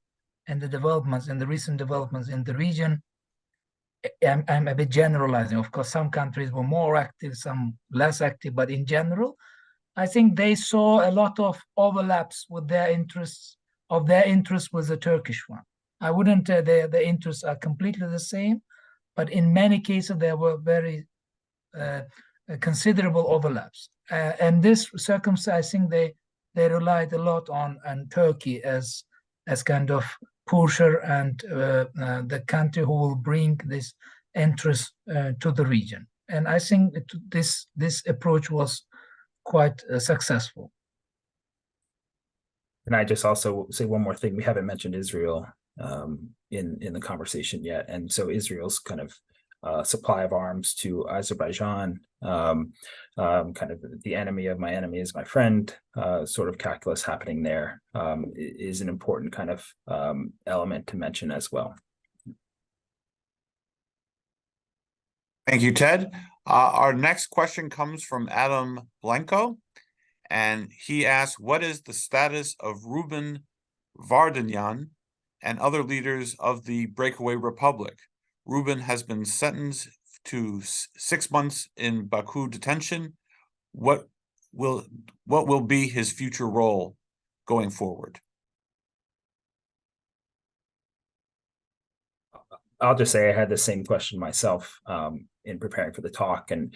in the recent developments in the region, I'm a bit generalizing. Of course, some countries were more active, some less active, but in general, I think they saw a lot of overlaps with their interests, with the Turkish one. I wouldn't, the interests are completely the same, but in many cases there were very considerable overlaps. And this circumstance, I think they relied a lot on Turkey as kind of pusher and the country who will bring this interest to the region. And I think this approach was quite successful. And I just also say one more thing. We haven't mentioned Israel in the conversation yet. And so Israel's kind of supply of arms to Azerbaijan, kind of the enemy of my enemy is my friend, sort of calculus happening there, is an important kind of element to mention as well. Thank you, Ted. Our next question comes from Adam Blanco, and he asks, what is the status of Ruben Vardanyan and other leaders of the breakaway republic? Ruben has been sentenced to 6 months in Baku detention. What will be his future role going forward? I'll just say I had the same question myself in preparing for the talk, and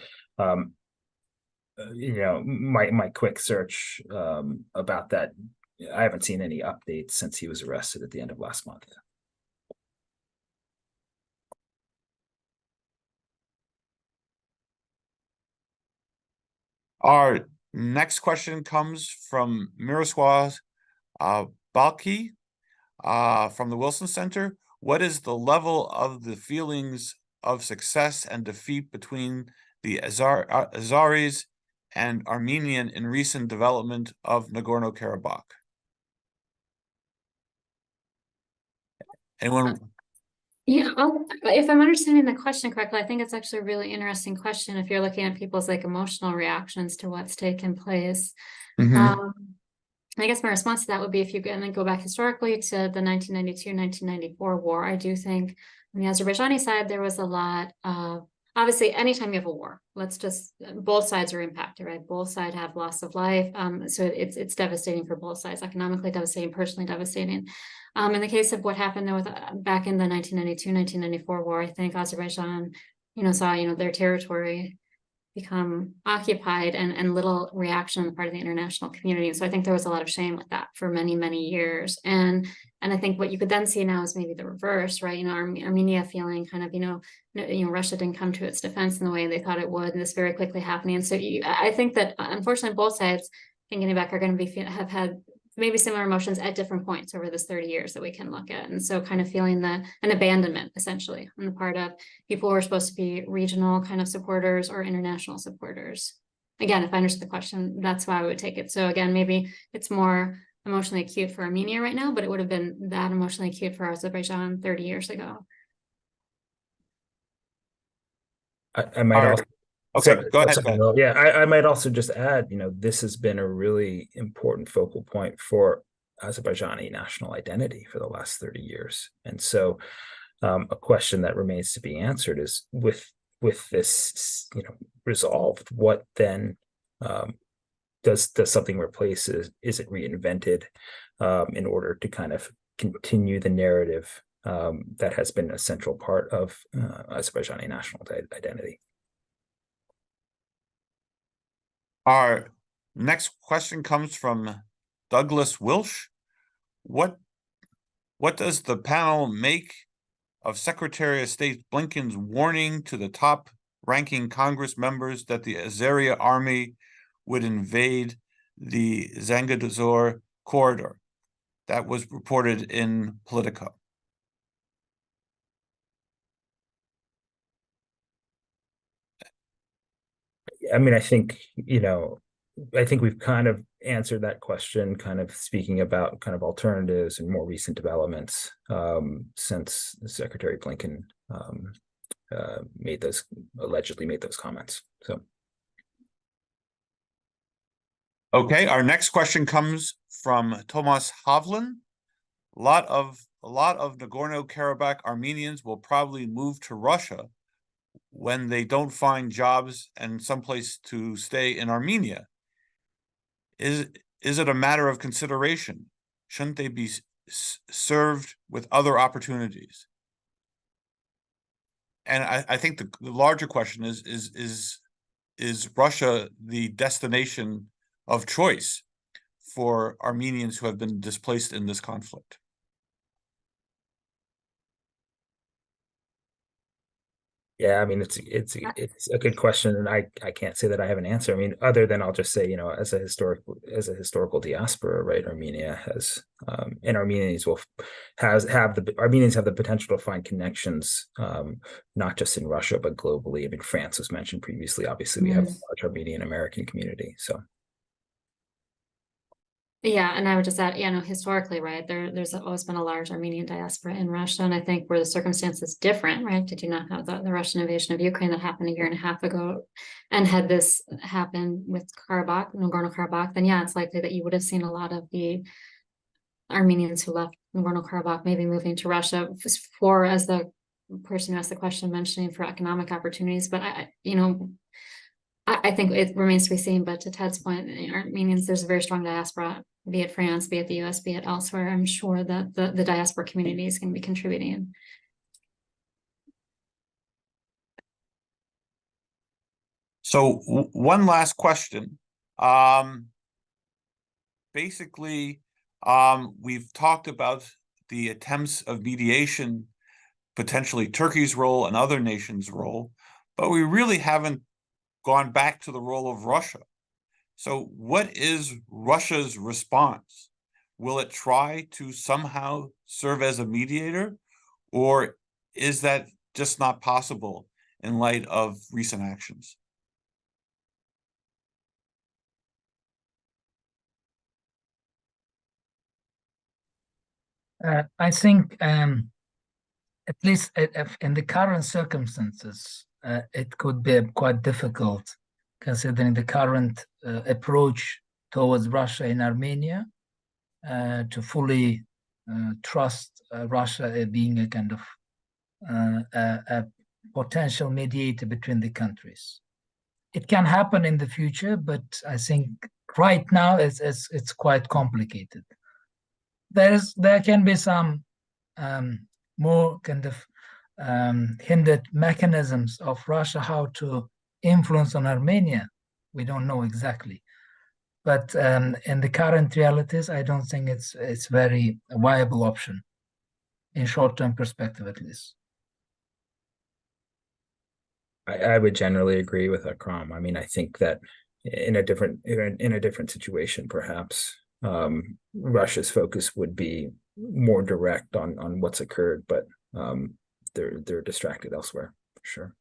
my quick search about that, I haven't seen any updates since he was arrested at the end of last month. Our next question comes from Miroslav Balki from the Wilson Center. What is the level of the feelings of success and defeat between the Azeris and Armenian in recent development of Nagorno-Karabakh? Anyone? Yeah, if I'm understanding the question correctly, I think it's actually a really interesting question if you're looking at people's like emotional reactions to what's taken place. I guess my response to that would be, if you go back historically to the 1992-1994 war, I do think on the Azerbaijani side, there was a lot of, obviously, anytime you have a war, both sides are impacted, right? Both sides have loss of life. So it's devastating for both sides, economically devastating, personally devastating. In the case of what happened with back in the 1992-1994 war, I think Azerbaijan, saw, their territory become occupied and little reaction on the part of the international community. So I think there was a lot of shame with that for many, many years. And I think what you could then see now is maybe the reverse, right? Armenia feeling kind of, Russia didn't come to its defense in the way they thought it would, and this very quickly happening. And so I think that unfortunately both sides, thinking back, are going to have had maybe similar emotions at different points over this 30 years that we can look at. And so kind of feeling an abandonment, essentially, on the part of people who are supposed to be regional kind of supporters or international supporters. Again, if I understood the question, that's why I would take it. So again, maybe it's more emotionally acute for Armenia right now, but it would have been that emotionally acute for Azerbaijan 30 years ago. I might also. Okay, go ahead. Yeah, I might also just add, this has been a really important focal point for Azerbaijani national identity for the last 30 years. And so a question that remains to be answered is, with this, resolved, what then does something replace? Is it reinvented in order to kind of continue the narrative that has been a central part of Azerbaijani national identity? Our next question comes from Douglas Wilsh. What does the panel make of Secretary of State Blinken's warning to the top-ranking Congress members that the Azeri army would invade the Zangezur corridor? That was reported in Politico. I mean, I think we've kind of answered that question, kind of speaking about kind of alternatives and more recent developments since Secretary Blinken allegedly made those comments. So, okay, our next question comes from Tomas Havlin. A lot of Nagorno-Karabakh Armenians will probably move to Russia when they don't find jobs and someplace to stay in Armenia. is it a matter of consideration? Shouldn't they be served with other opportunities? And I think the larger question is Russia the destination of choice for Armenians who have been displaced in this conflict? Yeah, I mean, it's a good question, and I can't say that I have an answer. I mean, other than I'll just say, as a historical diaspora, right? Armenia has, and Armenians Armenians have the potential to find connections, not just in Russia but globally. I mean, France was mentioned previously. Obviously, we have a large Armenian American community, so. Yeah, and I would just add, historically, right, there's always been a large Armenian diaspora in Russia, and I think where the circumstance is different, right? Did you not have the Russian invasion of Ukraine that happened a year and a half ago, and had this happen with Karabakh, Nagorno-Karabakh, then yeah, it's likely that you would have seen a lot of the Armenians who left Nagorno-Karabakh maybe moving to Russia for, as the person who asked the question mentioning, for economic opportunities. But I think it remains to be seen. But to Ted's point, Armenians, there's a very strong diaspora, be it France, be it the US, be it elsewhere. I'm sure that the diaspora community is going to be contributing. So one last question. Basically, we've talked about the attempts of mediation, potentially Turkey's role and other nations' role, but we really haven't gone back to the role of Russia. So what is Russia's response? Will it try to somehow serve as a mediator, or is that just not possible in light of recent actions? I think, at least in the current circumstances, it could be quite difficult, considering the current approach towards Russia in Armenia, to fully trust Russia being a kind of a potential mediator between the countries. It can happen in the future, but I think right now it's quite complicated. There can be some more kind of hindered mechanisms of Russia how to influence on Armenia. We don't know exactly, but in the current realities, I don't think it's very viable option in short-term perspective, at least. I would generally agree with Akram. I mean, I think that in a different situation, perhaps Russia's focus would be more direct on what's occurred, but they're distracted elsewhere, for sure.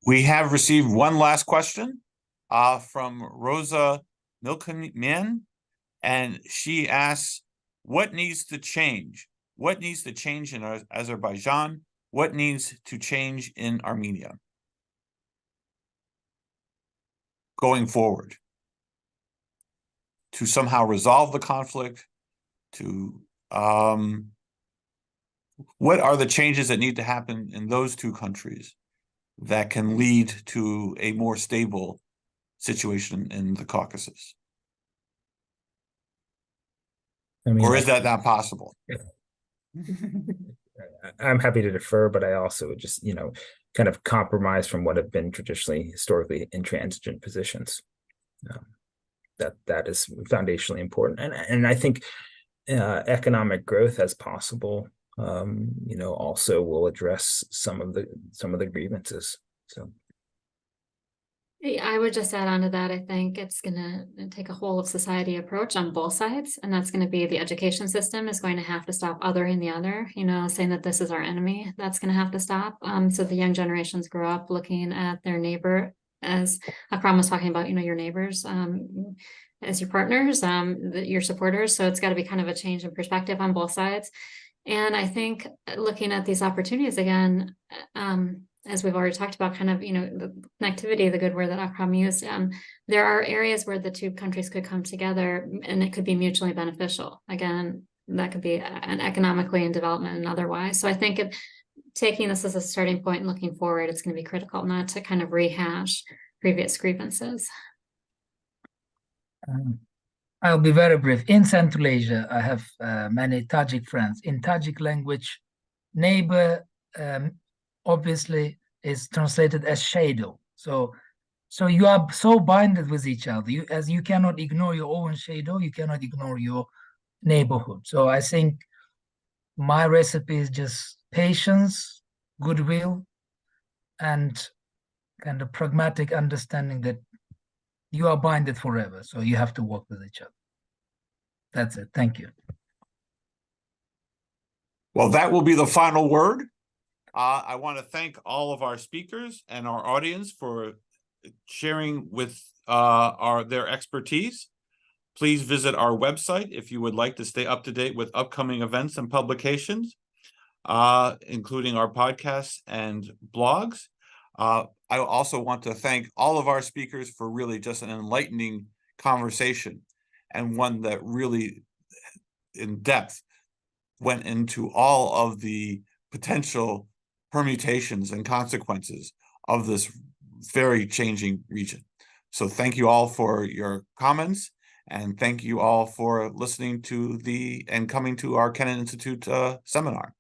We have received one last question from Rosa Milkman, and she asks, what needs to change? What needs to change in Azerbaijan? What needs to change in Armenia going forward to somehow resolve the conflict? What are the changes that need to happen in those two countries that can lead to a more stable situation in the Caucasus? I mean, or is that not possible? I'm happy to defer, but I also just, kind of compromise from what have been historically intransigent positions. That is foundationally important, and I think economic growth as possible, also will address some of the grievances. So. I would just add on to that. I think it's going to take a whole of society approach on both sides. And that's going to be the education system is going to have to stop othering the other, saying that this is our enemy. That's going to have to stop. So the young generations grow up looking at their neighbor, as Akram was talking about, your neighbors as your partners, your supporters. So it's got to be kind of a change in perspective on both sides. And I think looking at these opportunities again, as we've already talked about, kind of, the connectivity, the good word that Akram used, there are areas where the two countries could come together and it could be mutually beneficial. Again, that could be an economically and development and otherwise. So I think taking this as a starting point and looking forward, it's going to be critical not to kind of rehash previous grievances. I'll be very brief. In Central Asia, I have many Tajik friends. In Tajik language, neighbor obviously is translated as shadow. So you are so binded with each other. As you cannot ignore your own shadow, you cannot ignore your neighborhood. So I think my recipe is just patience, goodwill, and kind of pragmatic understanding that you are binded forever. So you have to work with each other. That's it. Thank you. Well, that will be the final word. I want to thank all of our speakers and our audience for sharing with their expertise. Please visit our website if you would like to stay up to date with upcoming events and publications, including our podcasts and blogs. I also want to thank all of our speakers for really just an enlightening conversation, and one that really in depth went into all of the potential permutations and consequences of this very changing region. So thank you all for your comments, and thank you all for listening to and coming to our Kennan Institute seminar.